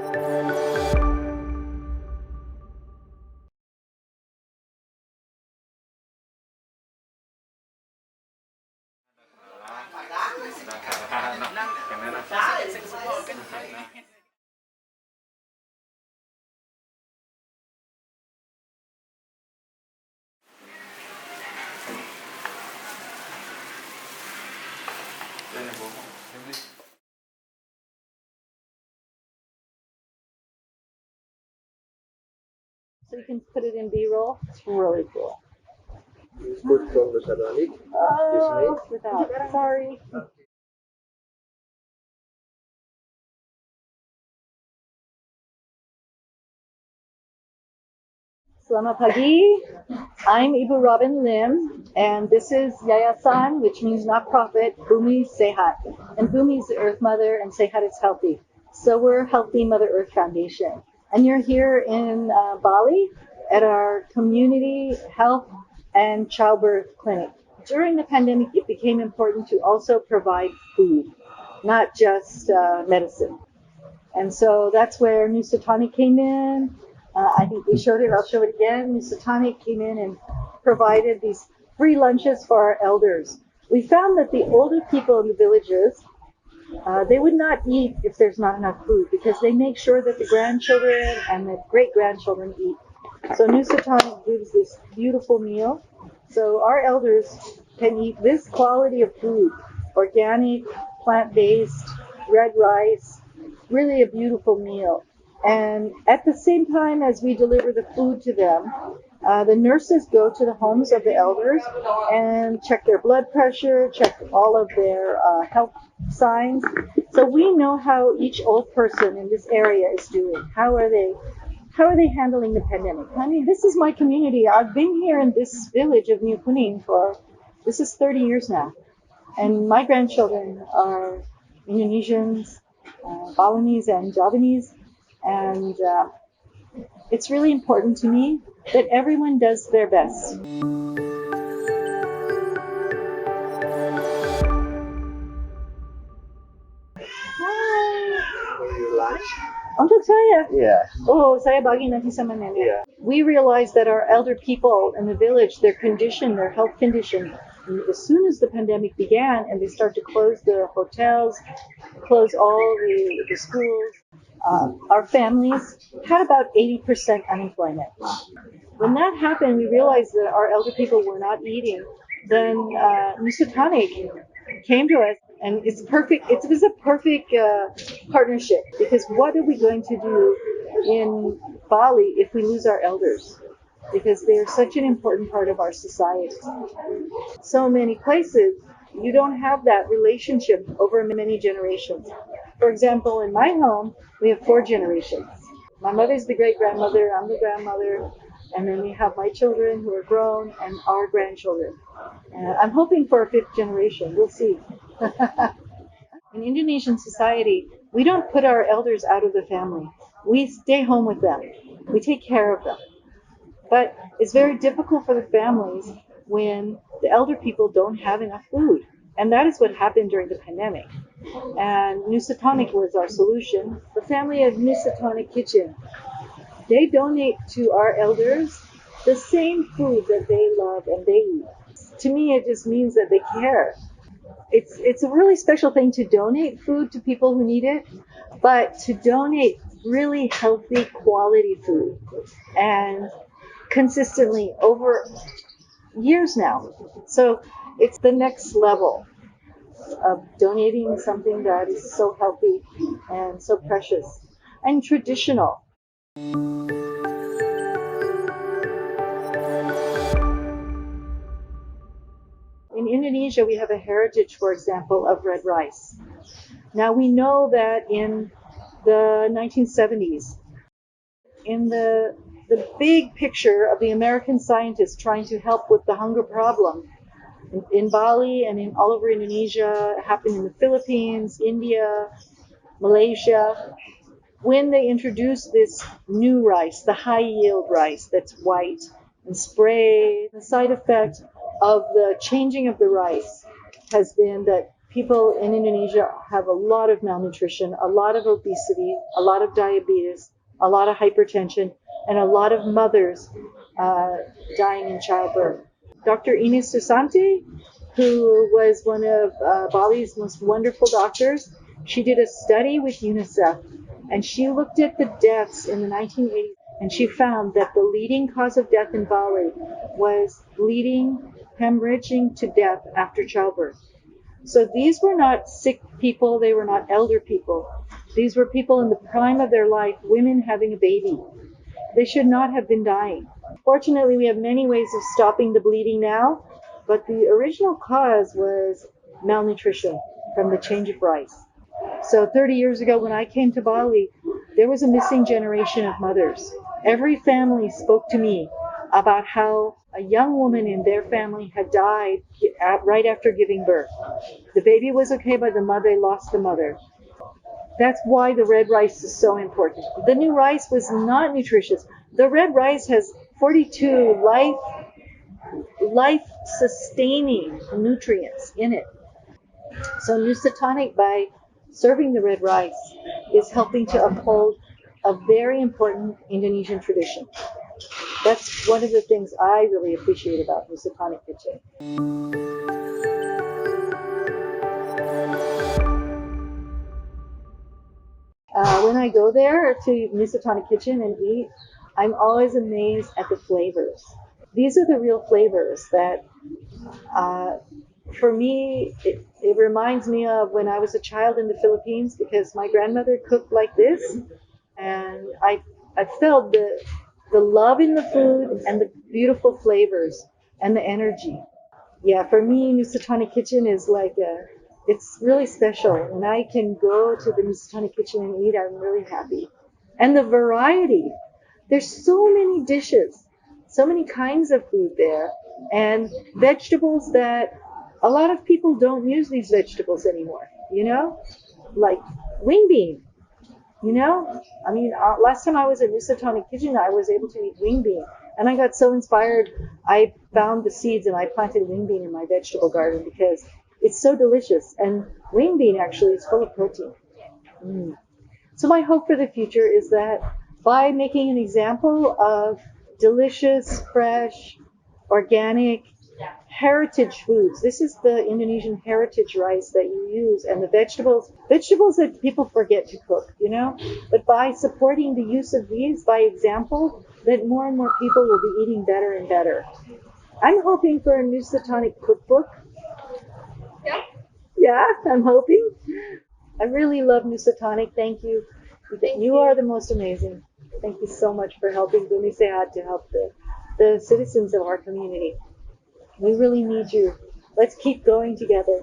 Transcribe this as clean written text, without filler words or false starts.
So you can put it in B-roll. It's really cool. It's good from Nusa Tonic. Oh, without. Sorry. Selamat pagi. I'm Ibu Robin Lim, and this is Yayasan, which means not-profit, Bumi Sehat. And Bumi is the Earth Mother, and Sehat is healthy. So we're Healthy Mother Earth Foundation. And you're here in Bali at our community health and childbirth clinic. During the pandemic, it became important to also provide food, not just medicine. And so that's where Nusa Tonic came in. I think we showed it. I'll show it again. Nusa Tonic came in and provided these free lunches for our elders. We found that the older people in the villages, they would not eat if there's not enough food because they make sure that the grandchildren and the great-grandchildren eat. So Nusa Tonic gives this beautiful meal. So our elders can eat this quality of food, organic, plant-based, red rice, really a beautiful meal. And at the same time as we deliver the food to them, the nurses go to the homes of the elders and check their blood pressure, check all of their health signs. So we know how each old person in this area is doing. How are they handling the pandemic? I mean, this is my community. I've been here in this village of New Kuning this is 30 years now. And my grandchildren are Indonesians, Balinese, and Javanese. And it's really important to me that everyone does their best. Hi. For your lunch? Untuk saya? Yeah. Oh, saya bagi nanti sama nenek. Yeah. We realized that our elder people in the village, their health condition, as soon as the pandemic began and they start to close the hotels, close all the schools, our families had about 80% unemployment. When that happened, we realized that our elder people were not eating. Then Nusa Tonic came to us, and it's perfect. It was a perfect partnership because what are we going to do in Bali if we lose our elders? Because they're such an important part of our society. So many places, you don't have that relationship over many generations. For example, in my home, we have 4 generations. My mother's the great-grandmother, I'm the grandmother, and then we have my children who are grown and our grandchildren. I'm hoping for a 5th generation. We'll see. In Indonesian society, we don't put our elders out of the family. We stay home with them. We take care of them. But it's very difficult for the families when the elder people don't have enough food. And that is what happened during the pandemic. And Nusa Tonic was our solution. The family of Nusa Tonic Kitchen, they donate to our elders the same food that they love and they eat. To me, it just means that they care. It's a really special thing to donate food to people who need it, but to donate really healthy, quality food and consistently over years now. So it's the next level of donating something that is so healthy and so precious and traditional. In Indonesia, we have a heritage, for example, of red rice. Now, we know that in the 1970s, in the big picture of the American scientists trying to help with the hunger problem in Bali and in all over Indonesia, it happened in the Philippines, India, Malaysia, when they introduced this new rice, the high-yield rice that's white and sprayed. The side effect of the changing of the rice has been that people in Indonesia have a lot of malnutrition, a lot of obesity, a lot of diabetes, a lot of hypertension, and a lot of mothers dying in childbirth. Dr. Ines Susanti, who was one of Bali's most wonderful doctors, she did a study with UNICEF, and she looked at the deaths in the 1980s, and she found that the leading cause of death in Bali was bleeding, hemorrhaging to death after childbirth. So these were not sick people, they were not elder people. These were people in the prime of their life, women having a baby. They should not have been dying. Fortunately, we have many ways of stopping the bleeding now, but the original cause was malnutrition from the change of rice. So 30 years ago when I came to Bali, there was a missing generation of mothers. Every family spoke to me about how a young woman in their family had died right after giving birth. The baby was okay, but they lost the mother. That's why the red rice is so important. The new rice was not nutritious. The red rice has 42 life-sustaining nutrients in it. So Nusa Tonic, by serving the red rice, is helping to uphold a very important Indonesian tradition. That's one of the things I really appreciate about Nusa Tonic Kitchen. When I go there to Nusa Tonic Kitchen and eat, I'm always amazed at the flavors. These are the real flavors that, for me, it reminds me of when I was a child in the Philippines, because my grandmother cooked like this, and I felt the love in the food and the beautiful flavors and the energy. Yeah, for me, Nusa Tonic Kitchen is it's really special. When I can go to the Nusa Tonic Kitchen and eat, I'm really happy. And the variety. There's so many dishes, so many kinds of food there, and vegetables that a lot of people don't use these vegetables anymore, like wing bean. Last time I was at Nusa Tonic Kitchen, I was able to eat wing bean. And I got so inspired, I found the seeds and I planted wing bean in my vegetable garden because it's so delicious. And wing bean actually is full of protein. So my hope for the future is that by making an example of delicious, fresh, organic, heritage foods. This is the Indonesian heritage rice that you use, and the vegetables that people forget to cook, But by supporting the use of these by example, that more and more people will be eating better and better. I'm hoping for a Nusa Tonic cookbook. Yeah, I'm hoping. I really love Nusa Tonic. Thank you. You are the most amazing. Thank you so much for helping Bumi Sehat to help the citizens of our community. We really need you. Let's keep going together.